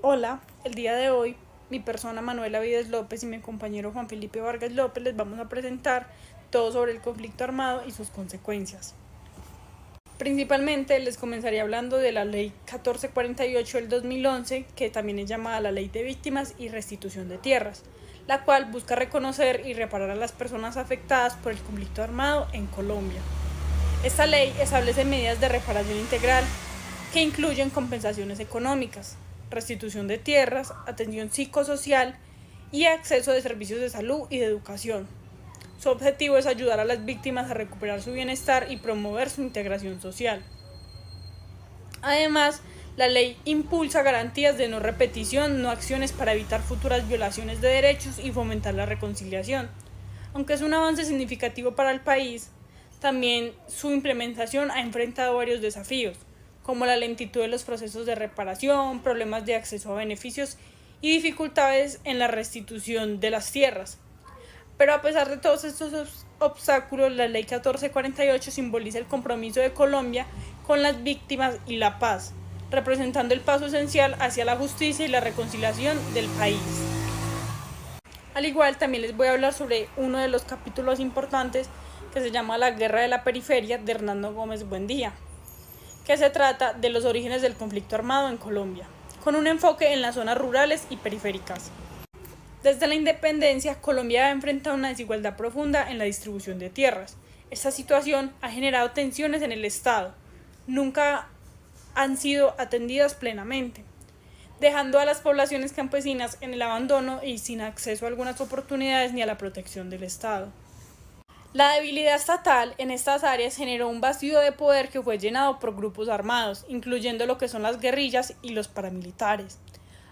Hola, el día de hoy mi persona Manuela Vides López y mi compañero Juan Felipe Vargas López les vamos a presentar todo sobre el conflicto armado y sus consecuencias. Principalmente les comenzaría hablando de la Ley 1448 del 2011, que también es llamada la Ley de Víctimas y Restitución de Tierras, la cual busca reconocer y reparar a las personas afectadas por el conflicto armado en Colombia. Esta ley establece medidas de reparación integral que incluyen compensaciones económicas, restitución de tierras, atención psicosocial y acceso de servicios de salud y de educación. Su objetivo es ayudar a las víctimas a recuperar su bienestar y promover su integración social. Además, la ley impulsa garantías de no repetición, no acciones para evitar futuras violaciones de derechos y fomentar la reconciliación. Aunque es un avance significativo para el país, también su implementación ha enfrentado varios desafíos, como la lentitud de los procesos de reparación, problemas de acceso a beneficios y dificultades en la restitución de las tierras. Pero a pesar de todos estos obstáculos, la Ley 1448 simboliza el compromiso de Colombia con las víctimas y la paz, representando el paso esencial hacia la justicia y la reconciliación del país. Al igual, también les voy a hablar sobre uno de los capítulos importantes que se llama La Guerra de la Periferia de Hernando Gómez Buendía, que se trata de los orígenes del conflicto armado en Colombia, con un enfoque en las zonas rurales y periféricas. Desde la independencia, Colombia ha enfrentado una desigualdad profunda en la distribución de tierras. Esta situación ha generado tensiones en el Estado. Nunca han sido atendidas plenamente, dejando a las poblaciones campesinas en el abandono y sin acceso a algunas oportunidades ni a la protección del Estado. La debilidad estatal en estas áreas generó un vacío de poder que fue llenado por grupos armados, incluyendo lo que son las guerrillas y los paramilitares.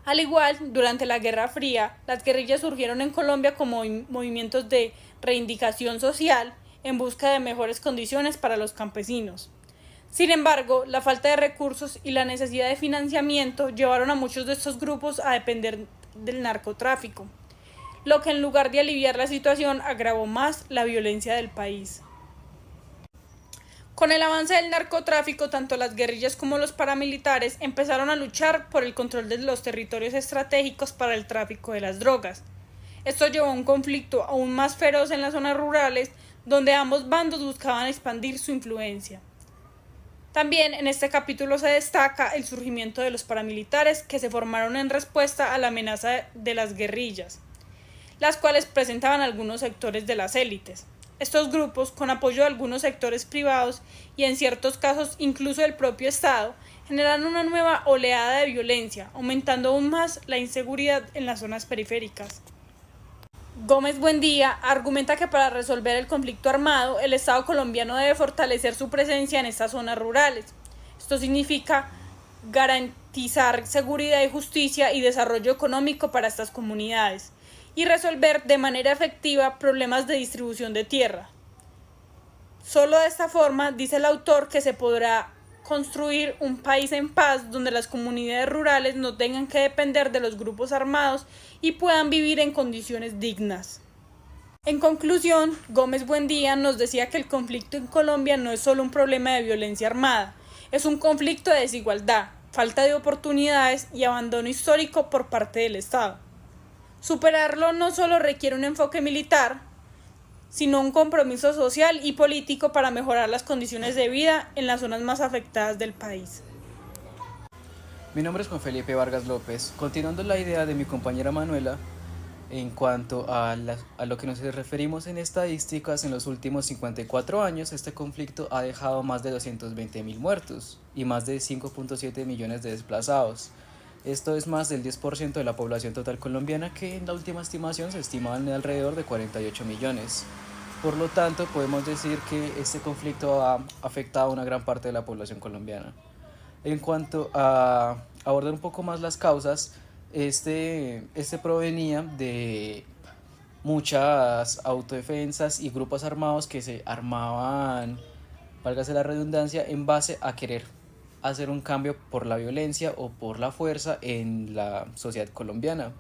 Al igual, durante la Guerra Fría, las guerrillas surgieron en Colombia como movimientos de reivindicación social en busca de mejores condiciones para los campesinos. Sin embargo, la falta de recursos y la necesidad de financiamiento llevaron a muchos de estos grupos a depender del narcotráfico, lo que en lugar de aliviar la situación agravó más la violencia del país. Con el avance del narcotráfico, tanto las guerrillas como los paramilitares empezaron a luchar por el control de los territorios estratégicos para el tráfico de las drogas. Esto llevó a un conflicto aún más feroz en las zonas rurales, donde ambos bandos buscaban expandir su influencia. También en este capítulo se destaca el surgimiento de los paramilitares que se formaron en respuesta a la amenaza de las guerrillas, las cuales presentaban algunos sectores de las élites. Estos grupos, con apoyo de algunos sectores privados y en ciertos casos incluso del propio Estado, generaron una nueva oleada de violencia, aumentando aún más la inseguridad en las zonas periféricas. Gómez Buendía argumenta que para resolver el conflicto armado, el Estado colombiano debe fortalecer su presencia en estas zonas rurales. Esto significa garantizar seguridad y justicia y desarrollo económico para estas comunidades y resolver de manera efectiva problemas de distribución de tierra. Solo de esta forma, dice el autor, que se podrá construir un país en paz donde las comunidades rurales no tengan que depender de los grupos armados y puedan vivir en condiciones dignas. En conclusión, Gómez Buendía nos decía que el conflicto en Colombia no es solo un problema de violencia armada, es un conflicto de desigualdad, falta de oportunidades y abandono histórico por parte del Estado. Superarlo no solo requiere un enfoque militar, sino un compromiso social y político para mejorar las condiciones de vida en las zonas más afectadas del país. Mi nombre es Juan Felipe Vargas López. Continuando la idea de mi compañera Manuela, en cuanto a lo que nos referimos en estadísticas, en los últimos 54 años, este conflicto ha dejado más de 220.000 muertos y más de 5.7 millones de desplazados. Esto es más del 10% de la población total colombiana, que en la última estimación se estimaba en alrededor de 48 millones. Por lo tanto, podemos decir que este conflicto ha afectado a una gran parte de la población colombiana. En cuanto a abordar un poco más las causas, este provenía de muchas autodefensas y grupos armados que se armaban, válgase la redundancia, en base a querer hacer un cambio por la violencia o por la fuerza en la sociedad colombiana.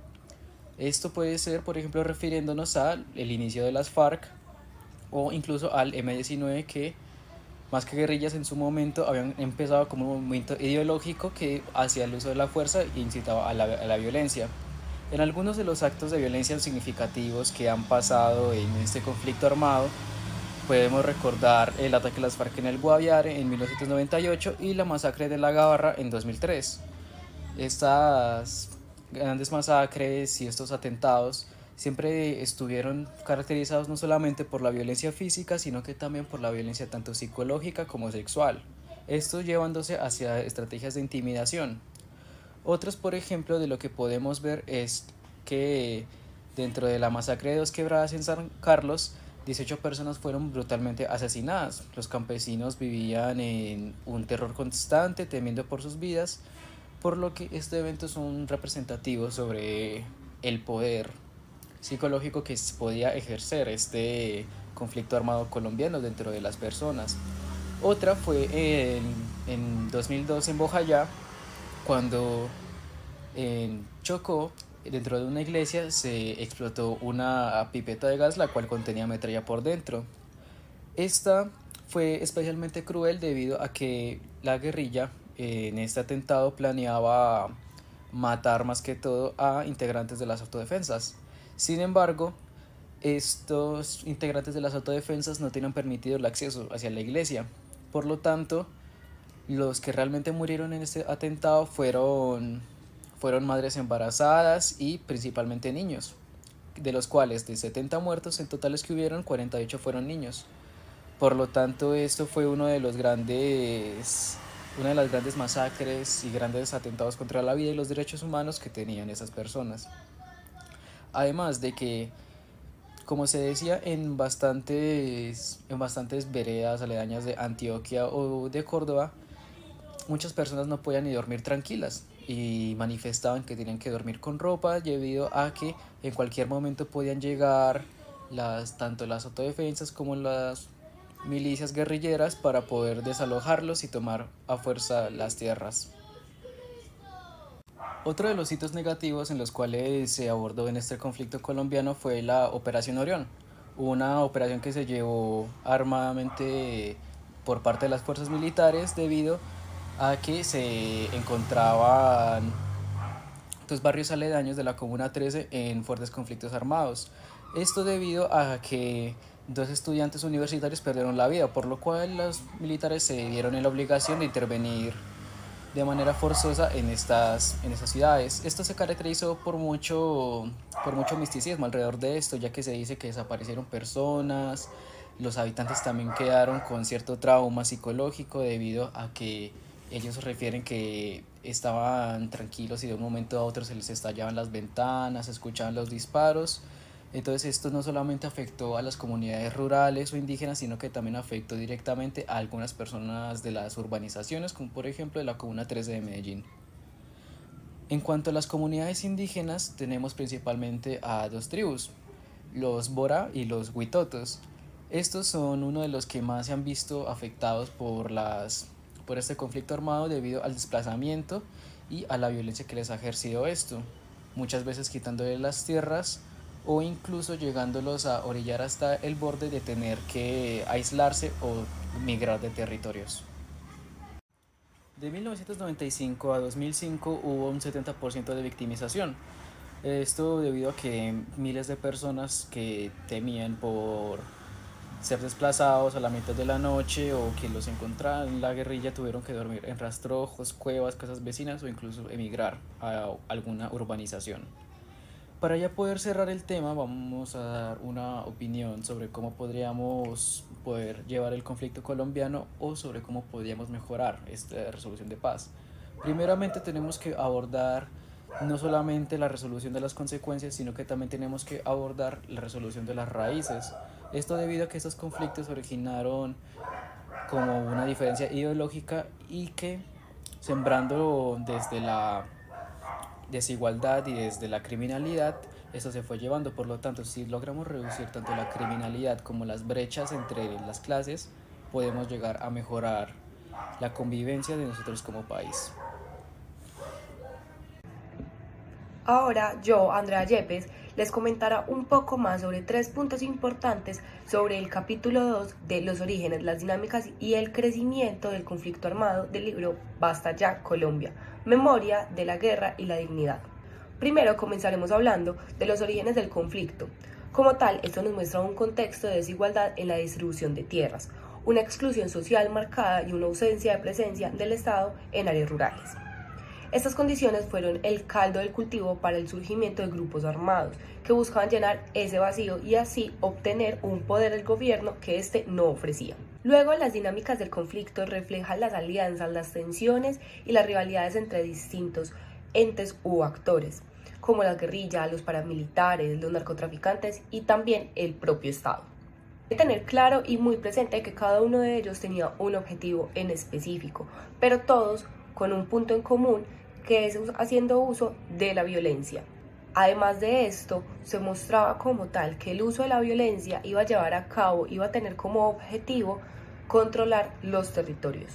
Esto puede ser, por ejemplo, refiriéndonos al inicio de las FARC o incluso al M-19, que más que guerrillas en su momento, habían empezado como un movimiento ideológico que hacía el uso de la fuerza e incitaba a la violencia. En algunos de los actos de violencia significativos que han pasado en este conflicto armado, podemos recordar el ataque a las FARC en el Guaviare en 1998 y la masacre de la Gabarra en 2003. Estas grandes masacres y estos atentados siempre estuvieron caracterizados no solamente por la violencia física, sino que también por la violencia tanto psicológica como sexual, esto llevándose hacia estrategias de intimidación. Otros, por ejemplo, de lo que podemos ver es que dentro de la masacre de Dos Quebradas en San Carlos, 18 personas fueron brutalmente asesinadas. Los campesinos vivían en un terror constante, temiendo por sus vidas, por lo que este evento es un representativo sobre el poder psicológico que podía ejercer este conflicto armado colombiano dentro de las personas. Otra fue en 2002 en Bojayá, cuando en Chocó, dentro de una iglesia, se explotó una pipeta de gas la cual contenía metralla por dentro. Esta fue especialmente cruel debido a que la guerrilla en este atentado planeaba matar más que todo a integrantes de las autodefensas. Sin embargo, estos integrantes de las autodefensas no tenían permitido el acceso hacia la iglesia. Por lo tanto, los que realmente murieron en este atentado fueron madres embarazadas y principalmente niños, de los cuales de 70 muertos en totales que hubieron, 48 fueron niños. Por lo tanto, esto fue una de las grandes masacres y grandes atentados contra la vida y los derechos humanos que tenían esas personas. Además de que, como se decía, en bastantes veredas aledañas de Antioquia o de Córdoba, muchas personas no podían ni dormir tranquilas y manifestaban que tenían que dormir con ropa debido a que en cualquier momento podían llegar tanto las autodefensas como las milicias guerrilleras para poder desalojarlos y tomar a fuerza las tierras. Otro de los hitos negativos en los cuales se abordó en este conflicto colombiano fue la Operación Orión, una operación que se llevó armadamente por parte de las fuerzas militares debido a que se encontraban dos barrios aledaños de la Comuna 13 en fuertes conflictos armados. Esto debido a que dos estudiantes universitarios perdieron la vida, por lo cual los militares se dieron en la obligación de intervenir de manera forzosa en estas ciudades. Esto se caracterizó por mucho misticismo alrededor de esto, ya que se dice que desaparecieron personas, los habitantes también quedaron con cierto trauma psicológico debido a que ellos refieren que estaban tranquilos y de un momento a otro se les estallaban las ventanas, se escuchaban los disparos. Entonces esto no solamente afectó a las comunidades rurales o indígenas, sino que también afectó directamente a algunas personas de las urbanizaciones, como por ejemplo de la Comuna 13 de Medellín. En cuanto a las comunidades indígenas, tenemos principalmente a dos tribus, los Bora y los Huitotos. Estos son uno de los que más se han visto afectados por este conflicto armado debido al desplazamiento y a la violencia que les ha ejercido esto, muchas veces quitándole las tierras o incluso llegándolos a orillar hasta el borde de tener que aislarse o migrar de territorios. De 1995 a 2005 hubo un 70% de victimización. Esto debido a que miles de personas que temían por ser desplazados a la mitad de la noche o que los encontraran en la guerrilla tuvieron que dormir en rastrojos, cuevas, casas vecinas o incluso emigrar a alguna urbanización. Para ya poder cerrar el tema, vamos a dar una opinión sobre cómo podríamos poder llevar el conflicto colombiano o sobre cómo podríamos mejorar esta resolución de paz. Primeramente tenemos que abordar no solamente la resolución de las consecuencias, sino que también tenemos que abordar la resolución de las raíces. Esto debido a que estos conflictos originaron como una diferencia ideológica y que sembrando desde la desigualdad y desde la criminalidad, esto se fue llevando. Por lo tanto, si logramos reducir tanto la criminalidad como las brechas entre las clases, podemos llegar a mejorar la convivencia de nosotros como país. Ahora yo, Andrea Yepes, les comentará un poco más sobre 3 puntos importantes sobre el capítulo 2 de los orígenes, las dinámicas y el crecimiento del conflicto armado del libro Basta ya Colombia, Memoria de la Guerra y la Dignidad. Primero comenzaremos hablando de los orígenes del conflicto. Como tal, esto nos muestra un contexto de desigualdad en la distribución de tierras, una exclusión social marcada y una ausencia de presencia del Estado en áreas rurales. Estas condiciones fueron el caldo del cultivo para el surgimiento de grupos armados que buscaban llenar ese vacío y así obtener un poder del gobierno que éste no ofrecía. Luego, las dinámicas del conflicto reflejan las alianzas, las tensiones y las rivalidades entre distintos entes u actores, como la guerrilla, los paramilitares, los narcotraficantes y también el propio Estado. Hay que tener claro y muy presente que cada uno de ellos tenía un objetivo en específico, pero todos con un punto en común, que es haciendo uso de la violencia. Además de esto, se mostraba como tal que el uso de la violencia iba a tener como objetivo controlar los territorios.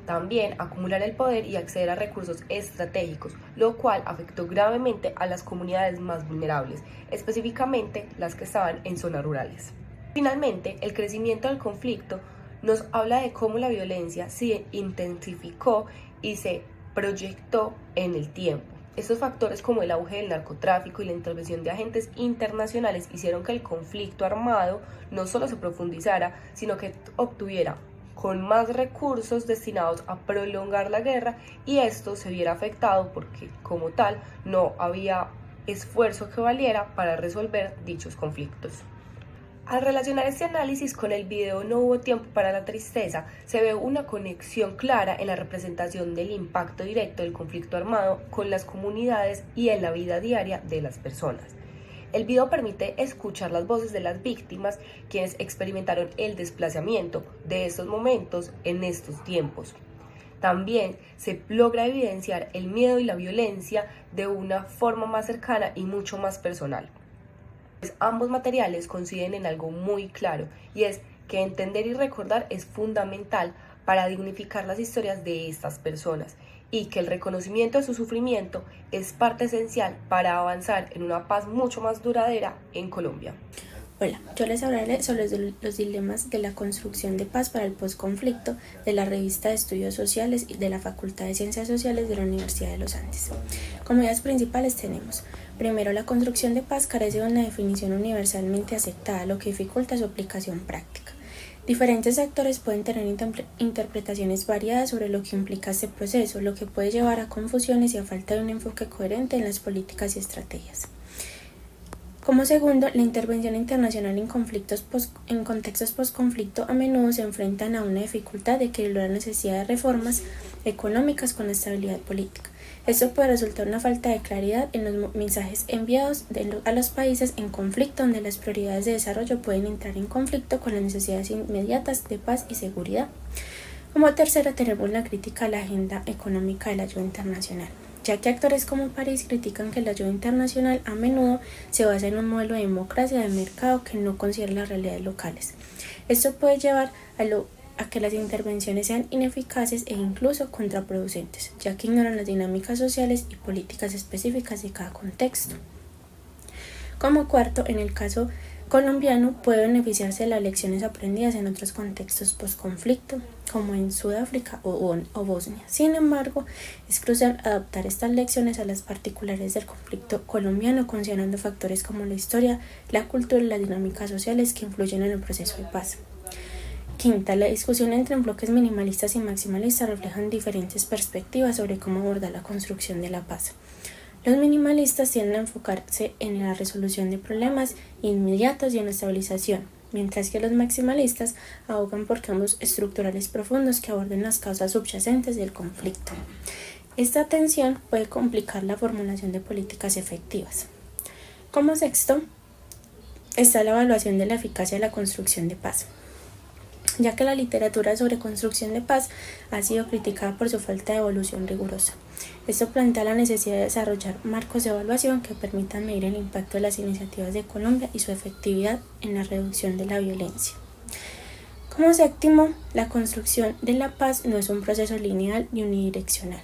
También acumular el poder y acceder a recursos estratégicos, lo cual afectó gravemente a las comunidades más vulnerables, específicamente las que estaban en zonas rurales. Finalmente, el crecimiento del conflicto nos habla de cómo la violencia se intensificó y se proyectó en el tiempo. Estos factores como el auge del narcotráfico y la intervención de agentes internacionales hicieron que el conflicto armado no solo se profundizara, sino que obtuviera con más recursos destinados a prolongar la guerra y esto se viera afectado porque como tal no había esfuerzo que valiera para resolver dichos conflictos. Al relacionar este análisis con el video No hubo tiempo para la tristeza, se ve una conexión clara en la representación del impacto directo del conflicto armado con las comunidades y en la vida diaria de las personas. El video permite escuchar las voces de las víctimas, quienes experimentaron el desplazamiento de estos momentos en estos tiempos. También se logra evidenciar el miedo y la violencia de una forma más cercana y mucho más personal. Ambos materiales coinciden en algo muy claro, y es que entender y recordar es fundamental para dignificar las historias de estas personas y que el reconocimiento de su sufrimiento es parte esencial para avanzar en una paz mucho más duradera en Colombia. Hola, yo les hablaré sobre los dilemas de la construcción de paz para el posconflicto de la revista de Estudios Sociales y de la Facultad de Ciencias Sociales de la Universidad de los Andes. Como ideas principales tenemos, primero, la construcción de paz carece de una definición universalmente aceptada, lo que dificulta su aplicación práctica. Diferentes actores pueden tener interpretaciones variadas sobre lo que implica este proceso, lo que puede llevar a confusiones y a falta de un enfoque coherente en las políticas y estrategias. Como segundo, la intervención internacional en contextos postconflicto a menudo se enfrentan a una dificultad de equilibrar la necesidad de reformas económicas con la estabilidad política. Esto puede resultar en una falta de claridad en los mensajes enviados a los países en conflicto, donde las prioridades de desarrollo pueden entrar en conflicto con las necesidades inmediatas de paz y seguridad. Como tercero, tenemos la crítica a la agenda económica de la ayuda internacional, ya que actores como París critican que la ayuda internacional a menudo se basa en un modelo de democracia de mercado que no considera las realidades locales. Esto puede llevar a que las intervenciones sean ineficaces e incluso contraproducentes, ya que ignoran las dinámicas sociales y políticas específicas de cada contexto. Como cuarto, en el caso colombiano puede beneficiarse de las lecciones aprendidas en otros contextos postconflicto, como en Sudáfrica o Bosnia. Sin embargo, es crucial adaptar estas lecciones a las particularidades del conflicto colombiano, considerando factores como la historia, la cultura y las dinámicas sociales que influyen en el proceso de paz. Quinta, la discusión entre bloques minimalistas y maximalistas reflejan diferentes perspectivas sobre cómo abordar la construcción de la paz. Los minimalistas tienden a enfocarse en la resolución de problemas inmediatos y en la estabilización, mientras que los maximalistas abogan por cambios estructurales profundos que aborden las causas subyacentes del conflicto. Esta tensión puede complicar la formulación de políticas efectivas. Como sexto, está la evaluación de la eficacia de la construcción de paz, ya que la literatura sobre construcción de paz ha sido criticada por su falta de evaluación rigurosa. Esto plantea la necesidad de desarrollar marcos de evaluación que permitan medir el impacto de las iniciativas de Colombia y su efectividad en la reducción de la violencia. Como séptimo, la construcción de la paz no es un proceso lineal ni unidimensional.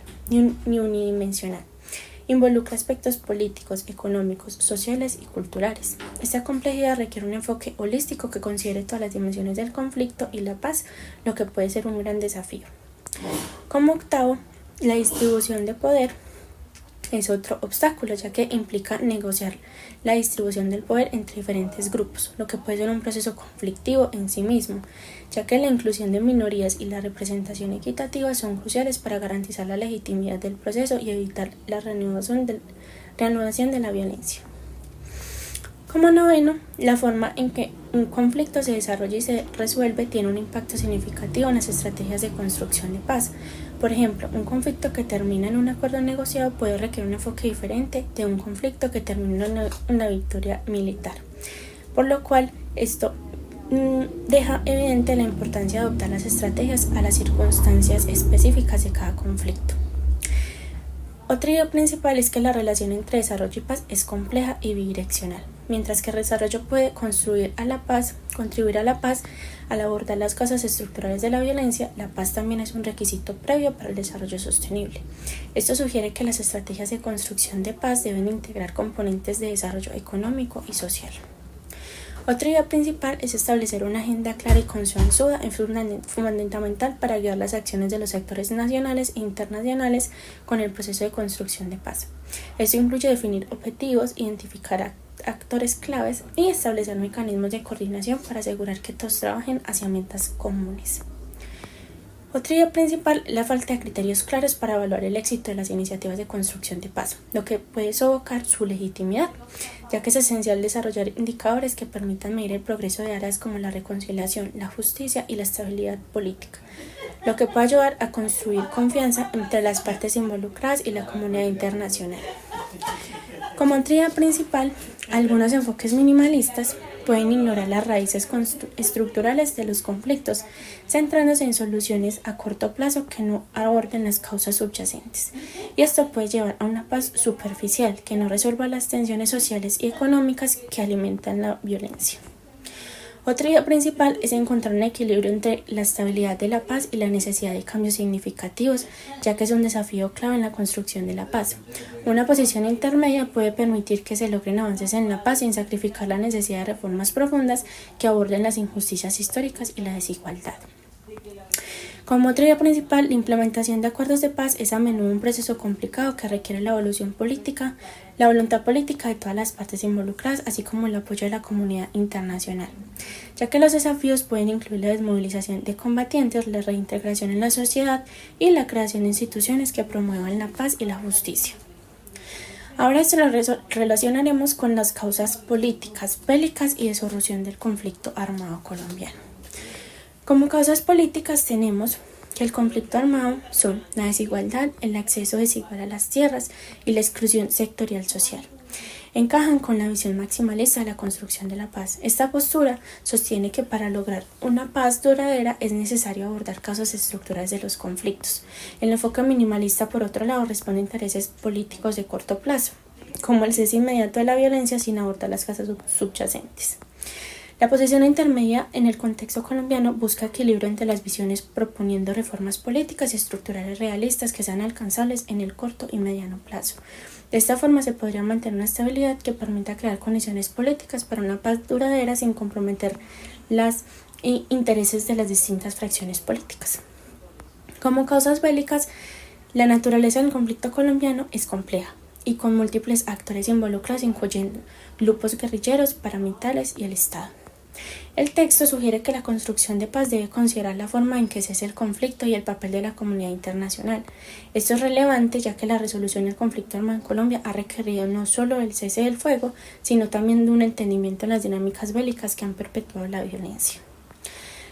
Involucra aspectos políticos, económicos, sociales y culturales. Esta complejidad requiere un enfoque holístico que considere todas las dimensiones del conflicto y la paz, lo que puede ser un gran desafío. Como octavo, la distribución de poder es otro obstáculo, ya que implica negociar la distribución del poder entre diferentes grupos, lo que puede ser un proceso conflictivo en sí mismo, ya que la inclusión de minorías y la representación equitativa son cruciales para garantizar la legitimidad del proceso y evitar la reanudación de la violencia. Como noveno, la forma en que un conflicto se desarrolla y se resuelve tiene un impacto significativo en las estrategias de construcción de paz. Por ejemplo, un conflicto que termina en un acuerdo negociado puede requerir un enfoque diferente de un conflicto que termina en una victoria militar, por lo cual esto deja evidente la importancia de adoptar las estrategias a las circunstancias específicas de cada conflicto. Otra idea principal es que la relación entre desarrollo y paz es compleja y bidireccional. Mientras que el desarrollo puede contribuir a la paz, al abordar las causas estructurales de la violencia, la paz también es un requisito previo para el desarrollo sostenible. Esto sugiere que las estrategias de construcción de paz deben integrar componentes de desarrollo económico y social. Otra idea principal es establecer una agenda clara y consensuada, es fundamental para guiar las acciones de los actores nacionales e internacionales con el proceso de construcción de paz. Esto incluye definir objetivos, identificar actores claves y establecer mecanismos de coordinación para asegurar que todos trabajen hacia metas comunes. Otra idea principal es la falta de criterios claros para evaluar el éxito de las iniciativas de construcción de paz, lo que puede sofocar su legitimidad, ya que es esencial desarrollar indicadores que permitan medir el progreso de áreas como la reconciliación, la justicia y la estabilidad política, lo que puede ayudar a construir confianza entre las partes involucradas y la comunidad internacional. Como otra idea principal, algunos enfoques minimalistas pueden ignorar las raíces estructurales de los conflictos, centrándose en soluciones a corto plazo que no aborden las causas subyacentes. Y esto puede llevar a una paz superficial que no resuelva las tensiones sociales y económicas que alimentan la violencia. Otra idea principal es encontrar un equilibrio entre la estabilidad de la paz y la necesidad de cambios significativos, ya que es un desafío clave en la construcción de la paz. Una posición intermedia puede permitir que se logren avances en la paz sin sacrificar la necesidad de reformas profundas que aborden las injusticias históricas y la desigualdad. Como otra idea principal, la implementación de acuerdos de paz es a menudo un proceso complicado que requiere la voluntad política de todas las partes involucradas, así como el apoyo de la comunidad internacional, ya que los desafíos pueden incluir la desmovilización de combatientes, la reintegración en la sociedad y la creación de instituciones que promuevan la paz y la justicia. Ahora esto lo relacionaremos con las causas políticas, bélicas y de solución del conflicto armado colombiano. Como causas políticas tenemos que el conflicto armado son la desigualdad, el acceso desigual a las tierras y la exclusión sectorial social. Encajan con la visión maximalista de la construcción de la paz. Esta postura sostiene que para lograr una paz duradera es necesario abordar causas estructurales de los conflictos. El enfoque minimalista, por otro lado, responde a intereses políticos de corto plazo, como el cese inmediato de la violencia sin abordar las causas subyacentes. La posición intermedia en el contexto colombiano busca equilibrio entre las visiones, proponiendo reformas políticas y estructurales realistas que sean alcanzables en el corto y mediano plazo. De esta forma se podría mantener una estabilidad que permita crear condiciones políticas para una paz duradera sin comprometer los intereses de las distintas fracciones políticas. Como causas bélicas, la naturaleza del conflicto colombiano es compleja y con múltiples actores involucrados, incluyendo grupos guerrilleros, paramilitares y el Estado. El texto sugiere que la construcción de paz debe considerar la forma en que cese el conflicto y el papel de la comunidad internacional. Esto es relevante ya que la resolución del conflicto armado en Colombia ha requerido no solo el cese del fuego, sino también de un entendimiento en las dinámicas bélicas que han perpetuado la violencia.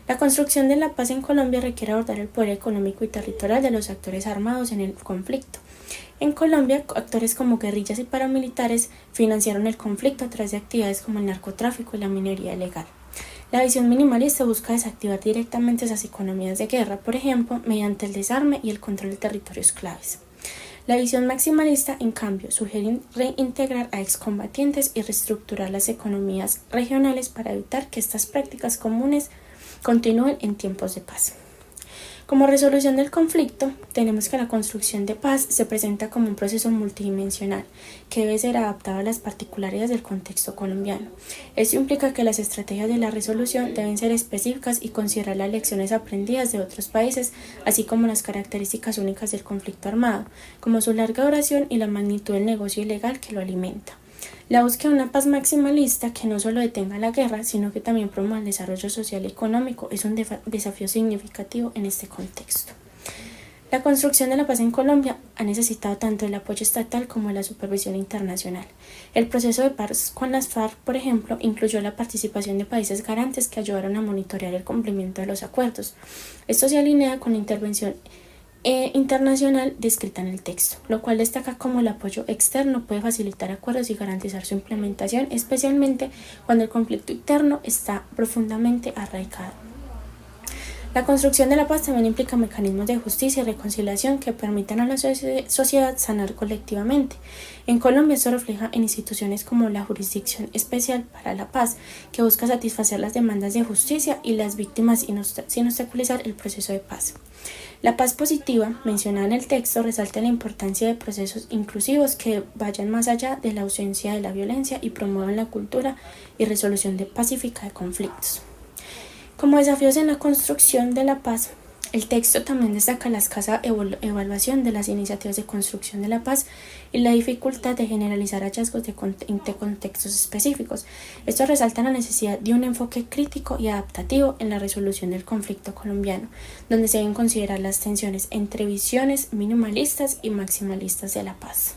La construcción de la paz en Colombia requiere abordar el poder económico y territorial de los actores armados en el conflicto. En Colombia, actores como guerrillas y paramilitares financiaron el conflicto a través de actividades como el narcotráfico y la minería ilegal. La visión minimalista busca desactivar directamente esas economías de guerra, por ejemplo, mediante el desarme y el control de territorios claves. La visión maximalista, en cambio, sugiere reintegrar a excombatientes y reestructurar las economías regionales para evitar que estas prácticas comunes continúen en tiempos de paz. Como resolución del conflicto, tenemos que la construcción de paz se presenta como un proceso multidimensional que debe ser adaptado a las particularidades del contexto colombiano. Esto implica que las estrategias de la resolución deben ser específicas y considerar las lecciones aprendidas de otros países, así como las características únicas del conflicto armado, como su larga duración y la magnitud del negocio ilegal que lo alimenta. La búsqueda de una paz maximalista que no solo detenga la guerra, sino que también promueva el desarrollo social y económico es un desafío significativo en este contexto. La construcción de la paz en Colombia ha necesitado tanto el apoyo estatal como la supervisión internacional. El proceso de paz con las FARC, por ejemplo, incluyó la participación de países garantes que ayudaron a monitorear el cumplimiento de los acuerdos. Esto se alinea con la intervención internacional descrita en el texto, lo cual destaca cómo el apoyo externo puede facilitar acuerdos y garantizar su implementación, especialmente cuando el conflicto interno está profundamente arraigado. La construcción de la paz también implica mecanismos de justicia y reconciliación que permitan a la sociedad sanar colectivamente. En Colombia esto refleja en instituciones como la Jurisdicción Especial para la Paz, que busca satisfacer las demandas de justicia y las víctimas sin obstaculizar el proceso de paz. La paz positiva, mencionada en el texto, resalta la importancia de procesos inclusivos que vayan más allá de la ausencia de la violencia y promuevan la cultura y resolución pacífica de conflictos. Como desafíos en la construcción de la paz, el texto también destaca la escasa evaluación de las iniciativas de construcción de la paz y la dificultad de generalizar hallazgos de contextos específicos. Esto resalta la necesidad de un enfoque crítico y adaptativo en la resolución del conflicto colombiano, donde se deben considerar las tensiones entre visiones minimalistas y maximalistas de la paz.